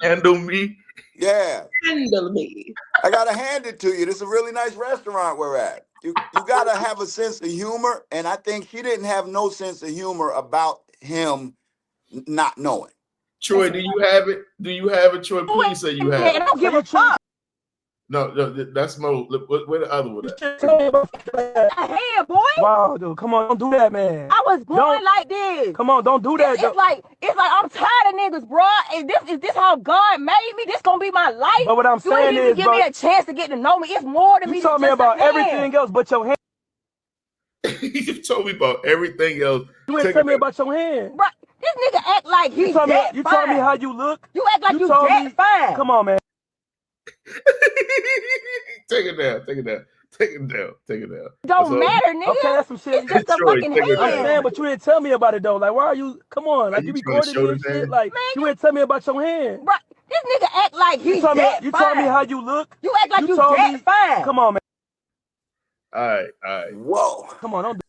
Handle me? Yeah. Handle me. I got to hand it to you. This is a really nice restaurant we're at. You got to have a sense of humor. And I think she didn't have no sense of humor about him not knowing. Troy, do you have it? Do you have it, Troy? Please say you have it. I don't give a fuck. No, that's Mo. Where the other one at? Hey, boy. Wow, dude, come on, don't do that, man. I was born like this. Come on, don't do that. It's like I'm tired of niggas, bro. Is this how God made me? This gonna be my life? But what I'm saying you ain't even give me a chance to get to know me. It's more than me. You told me about everything else but your hand. You told me about everything else. You ain't tell me about your hand. Bro, this nigga act like he's that fine. You told me how you look. You act like you that fine. Come on, man. Take it down. Don't matter, nigga. Okay, that's some shit. It's just a fucking hand. I'm saying, but you didn't tell me about it though. Like, why are you? Come on, like you recorded me and shit. Like, you didn't tell me about your hand. Bro, this nigga act like he's that fine. You told me how you look. You act like you that fine. Come on, man. All right. Whoa. Come on, don't.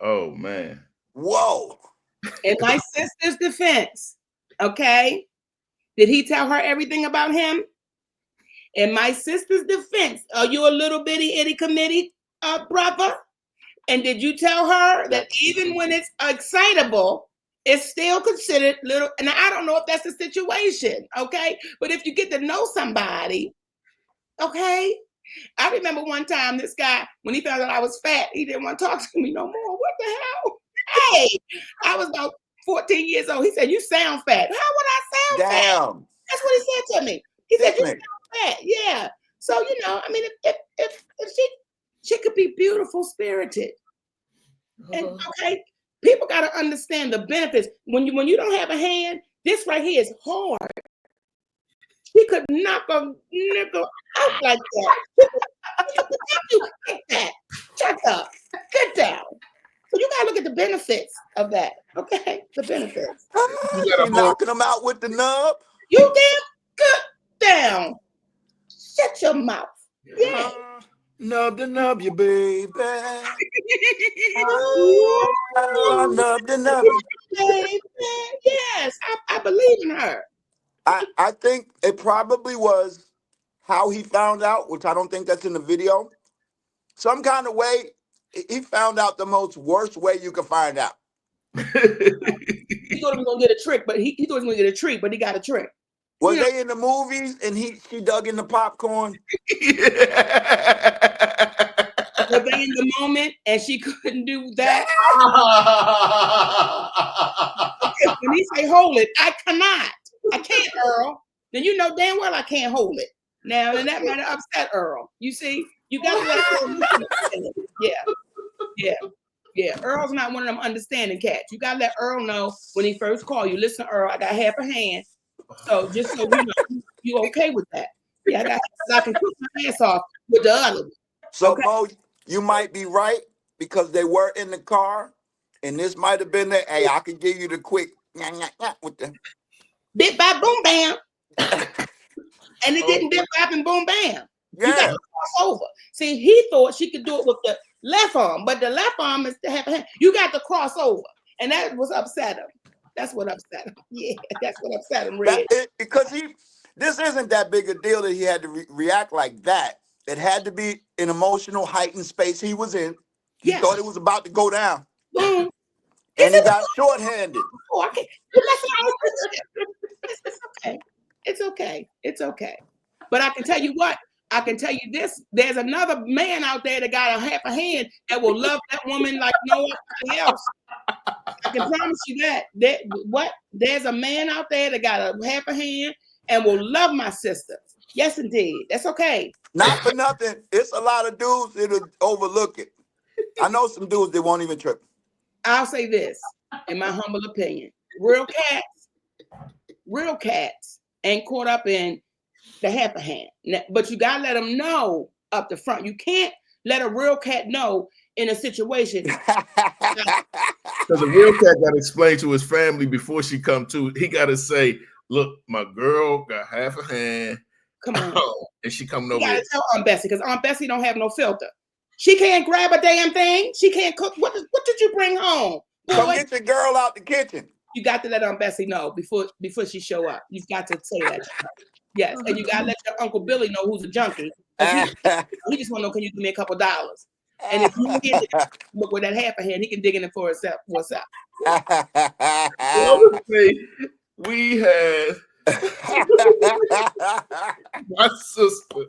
Oh man. Whoa. In my sister's defense, okay, did he tell her everything about him? In my sister's defense, are you a little bitty itty committee brother? And did you tell her that even when it's excitable, it's still considered little? And I don't know if that's the situation, okay? But if you get to know somebody, okay? I remember one time this guy, when he found out I was fat, he didn't want to talk to me no more. What the hell? Hey, I was about 14 years old. He said, you sound fat. How would I sound fat? That's what he said to me. He said, you sound fat. Yeah. So, I mean, if she could be beautiful spirited. And okay, people got to understand the benefits. When you don't have a hand, this right here is hard. She could knock a nigga out like that. You like that. Shut up. Get down. So you gotta look at the benefits of that. Okay, the benefits. You knocking them out with the nub? You damn good down. Shut your mouth. Yeah. Nub the nub you, baby. Nub the nub you. Baby. Yes, I believe in her. I think it probably was how he found out, which I don't think that's in the video. Some kind of way, he found out the most worst way you could find out. He thought he was gonna get a trick, but he thought he was gonna get a treat, but he got a trick. Was they in the movies and she dug in the popcorn? Was they in the moment and she couldn't do that? When he say hold it, I cannot. I can't, Earl. Then you know damn well I can't hold it. Now, and that might have upset Earl. You see, you got to let Earl listen. Yeah. Earl's not one of them understanding cats. You got to let Earl know when he first call you. Listen, Earl, I got half a hand. So just so you know, you okay with that? Yeah, I can cook my ass off with the other one. So, okay. Mo, you might be right because they were in the car, and this might have been the, hey, I can give you the quick with the bit by boom bam. And it didn't bip bap and boom bam. Yeah. You got to cross over. See, he thought she could do it with the left arm, but the left arm is to have a hand. You got to cross over. And that was upset him. That's what upset him. Yeah, that's what upset him, Red. Because this isn't that big a deal that he had to react like that. It had to be an emotional heightened space he was in. He thought it was about to go down. Boom. And he got shorthanded. Oh, okay. It's okay. It's okay. It's okay. But I can tell you what. I can tell you this. There's another man out there that got a half a hand that will love that woman like nobody else. I can promise you that. There's a man out there that got a half a hand and will love my sister. Yes, indeed. That's okay. Not for nothing. It's a lot of dudes that'll overlook it. I know some dudes that won't even trip. I'll say this, in my humble opinion. Real cats ain't caught up in the half a hand. But you gotta let them know up the front. You can't let a real cat know in a situation. Because a real cat got to explain to his family before she come to. He got to say, "Look, my girl got half a hand. Come on." And she coming over. You gotta tell Aunt Bessie, because Aunt Bessie don't have no filter. She can't grab a damn thing. She can't cook. What did you bring home? Boy, come get your girl out the kitchen. You got to let Aunt Bessie know before she show up. You've got to say that. Yes, and you got to let your Uncle Billy know who's a junkie. He just want to know, can you give me a couple dollars? And if you get it, look with that half a hand, he can dig in it for himself. What's up? We had my sister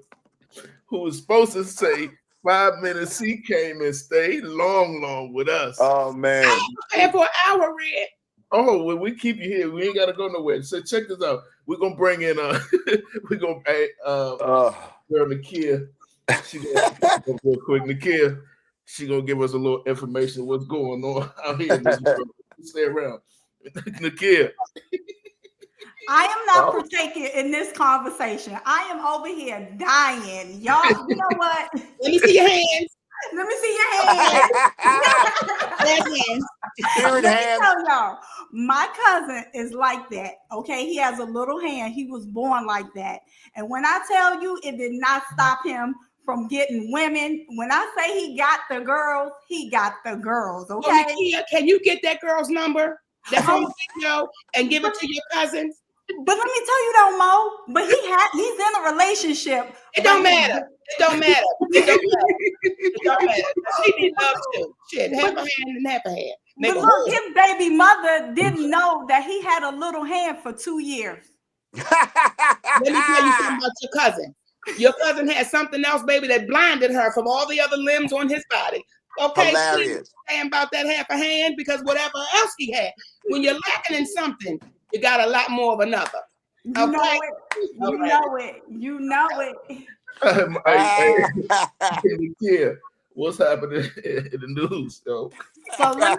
who was supposed to say 5 minutes. He came and stayed long with us. Oh man! And for an hour, Red. Oh, well, we keep you here. We ain't gotta go nowhere. So check this out. We're gonna bring in we're gonna girl Nakia. She gonna go real quick. Nakia, she gonna give us a little information of what's going on out here in this world. Stay around. Nakia. I am not partaking in this conversation. I am over here dying. Y'all, you know what? Let me see your hands. Let me see your hands. Spirit hands. Tell y'all, my cousin is like that. Okay, he has a little hand. He was born like that. And when I tell you, it did not stop him from getting women. When I say he got the girls, he got the girls. Okay. Oh, Nakia, can you get that girl's number? That's on video and give it to your cousin. But let me tell you though, Mo. But he's in a relationship. It don't matter. It don't matter. It don't matter. She needs love too. Shit, half a hand and half a hand. But look, his baby mother didn't know that he had a little hand for 2 years. Let me tell you something about your cousin. Your cousin had something else, baby, that blinded her from all the other limbs on his body. Okay, hilarious. Saying about that half a hand because whatever else he had, when you're lacking in something, you got a lot more of another. You know it. You know it. You know it. Yeah, what's happening in the news, yo? So let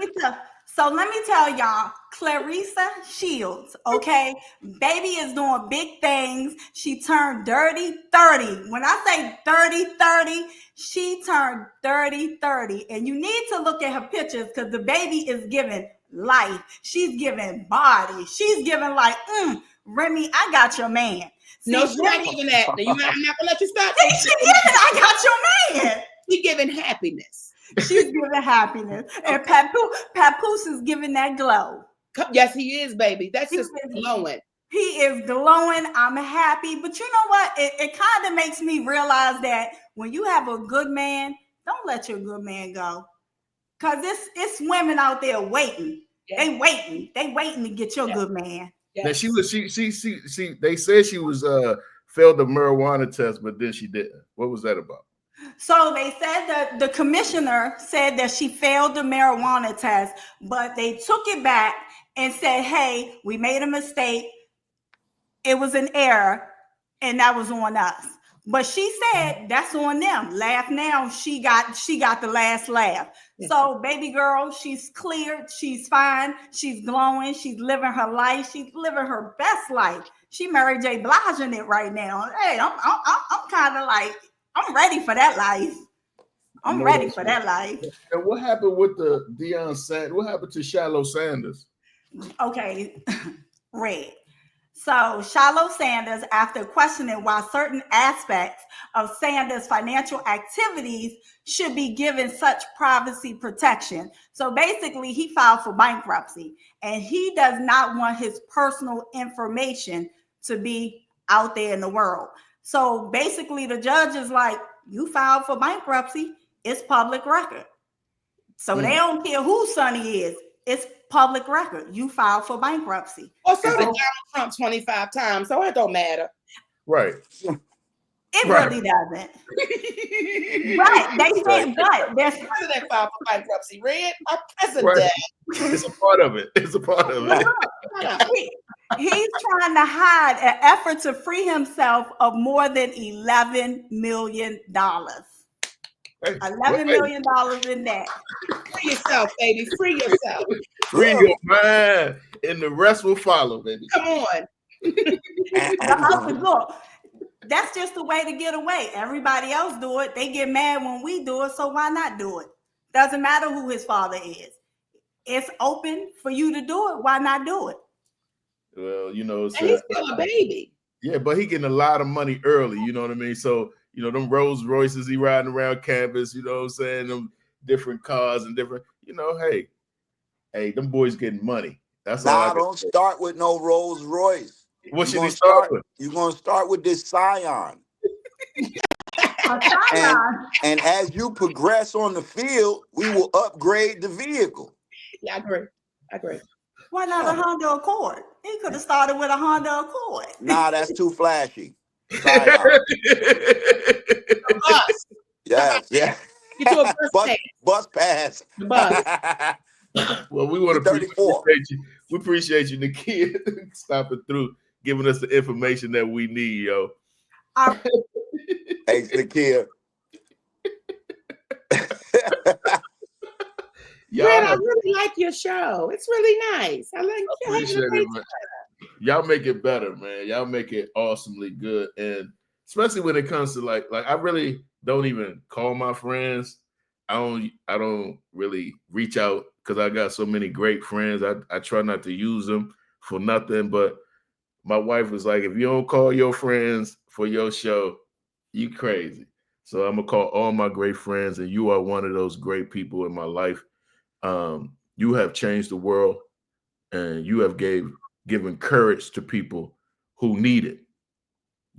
me tell y'all, Clarissa Shields, okay, baby is doing big things. She turned 30. When I say 30, she turned 30. And you need to look at her pictures because the baby is giving life. She's giving body. She's giving like, Remy, I got your man. See, no, she's not giving that. I'm not gonna let you stop. She's giving, I got your man. She's giving happiness. She's giving happiness. And Papoose is giving that glow. Yes, he is, baby. That's just glowing. He is glowing. I'm happy. But you know what? It kind of makes me realize that when you have a good man, don't let your good man go. Because it's women out there waiting. Yeah. They waiting to get your good man. Yes. Now she they said she was failed the marijuana test, but then she didn't. What was that about? So they said that the commissioner said that she failed the marijuana test, but they took it back and said, hey, we made a mistake. It was an error, and that was on us. But she said that's on them. Laugh now. She got the last laugh. So baby girl, she's cleared. She's fine. She's glowing. She's living her life. She's living her best life. She Mary J. Blige in it right now. Hey, I'm kind of like, I'm ready for that life. I'm ready for that life. And what happened with the Deion Sanders? What happened to Shiloh Sanders? Okay, Red. So Shiloh Sanders, after questioning why certain aspects of Sanders' financial activities should be given such privacy protection. So basically, he filed for bankruptcy, and he does not want his personal information to be out there in the world. So basically, the judge is like, you filed for bankruptcy, it's public record. So they don't care whose son he is. It's public record. You filed for bankruptcy. Well, so did Donald Trump 25 times, so it don't matter. Right. It really doesn't. Right. They say, but there's president filed for bankruptcy. Red, our president. It's a part of it. It's a part of it. He's trying to hide an effort to free himself of more than $11 million. $11 million in that. Free yourself, baby. Free yourself. Free your mind, and the rest will follow, baby. Come on. Look, that's just the way to get away. Everybody else do it. They get mad when we do it, so why not do it? Doesn't matter who his father is. It's open for you to do it. Why not do it? Well, you know, and he's still a baby. Yeah, but he getting a lot of money early. You know what I mean? So, you know, them Rolls Royces he riding around campus, you know what I'm saying? Them different cars and different, you know, hey, them boys getting money. That's all. Nah, don't start with no Rolls Royce. What should he start with? You're going to start with this Scion. and as you progress on the field, we will upgrade the vehicle. Yeah, I agree. Why not a Honda Accord? He could have started with a Honda Accord. Nah, that's too flashy. Scion. Bus. Yes, yeah. Get you a bus pass. The bus. Well, we want to appreciate you. We appreciate you, Nakia, stopping through, giving us the information that we need, yo. Thanks, Nakia. Brad, I really like your show. It's really nice. I appreciate it, man. Y'all make it better, man. Y'all make it awesomely good, and especially when it comes to like I really don't even call my friends. I don't really reach out because I got so many great friends. I try not to use them for nothing. But my wife was like, if you don't call your friends for your show, you crazy. So I'm gonna call all my great friends, and you are one of those great people in my life. You have changed the world, and you have given courage to people who need it,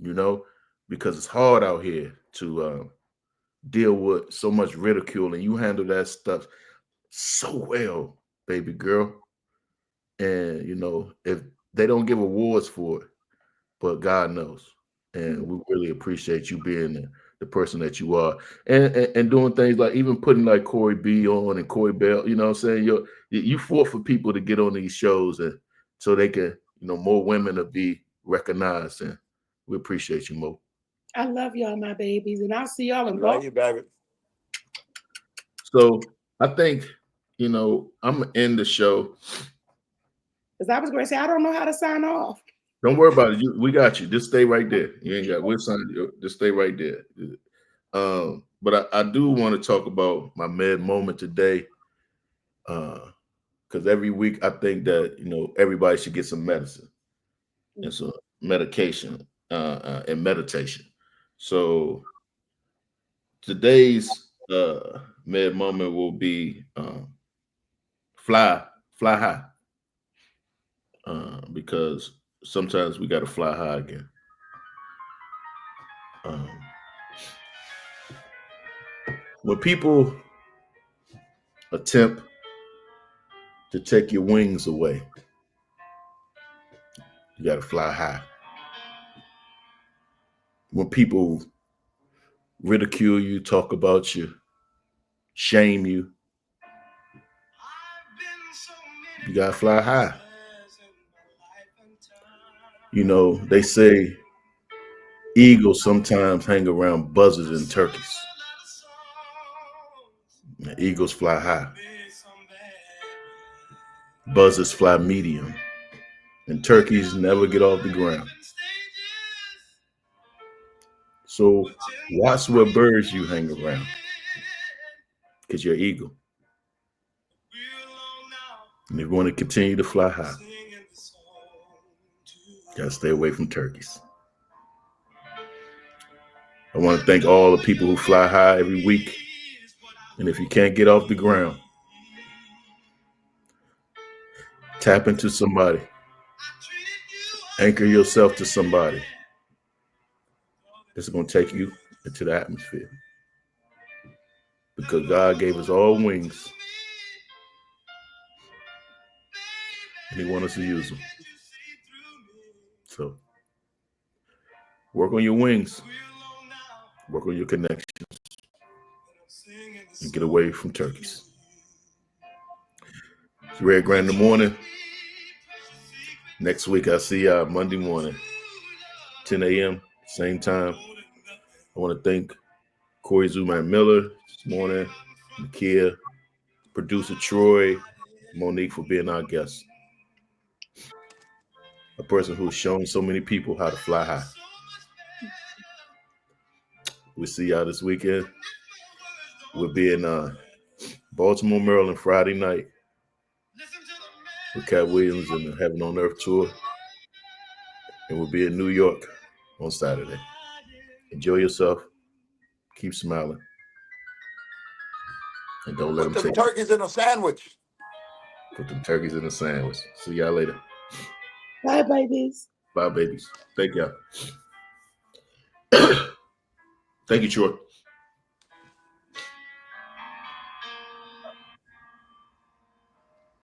you know, because it's hard out here to deal with so much ridicule, and you handle that stuff so well, baby girl. And, you know, if they don't give awards for it, but God knows. And we really appreciate you being the person that you are, and doing things like even putting like Corey B on and Corey Bell, you know what I'm saying? You fought for people to get on these shows and so they can, you know, more women to be recognized, and we appreciate you, Mo. I love y'all, my babies, and I'll see y'all in love you, baby. So I think, you know, I'm gonna end the show. Because I was going to say, I don't know how to sign off. Don't worry about it. We got you. Just stay right there. You ain't got. We'll sign you. Just stay right there. But I do want to talk about my med moment today. Because every week I think that, you know, everybody should get some medicine and some medication and meditation. So today's med moment will be fly high, because sometimes we got to fly high again. When people attempt to take your wings away. You got to fly high. When people ridicule you, talk about you, shame you, you got to fly high. You know, they say eagles sometimes hang around buzzards and turkeys. The eagles fly high. Buzzards fly medium. And turkeys never get off the ground. So watch what birds you hang around. Because you're an eagle. And if you want to continue to fly high, you gotta stay away from turkeys. I want to thank all the people who fly high every week. And if you can't get off the ground, tap into somebody. Anchor yourself to somebody. This is going to take you into the atmosphere. Because God gave us all wings. And He wants us to use them. So, work on your wings. Work on your connections. And get away from turkeys. It's Red Grand in the morning. Next week, I'll see y'all Monday morning, 10 a.m., same time. I want to thank Corey Zuman Miller this morning, Nakia, producer Troy, Monique for being our guest. A person who's shown so many people how to fly high. We'll see y'all this weekend. We'll be in Baltimore, Maryland Friday night with Cat Williams and the Heaven on Earth tour. And we'll be in New York on Saturday. Enjoy yourself. Keep smiling. And don't let them Put them take turkeys in a sandwich. Put them turkeys in a sandwich. See y'all later. Bye, babies. Bye, babies. Thank y'all. Thank you, Troy.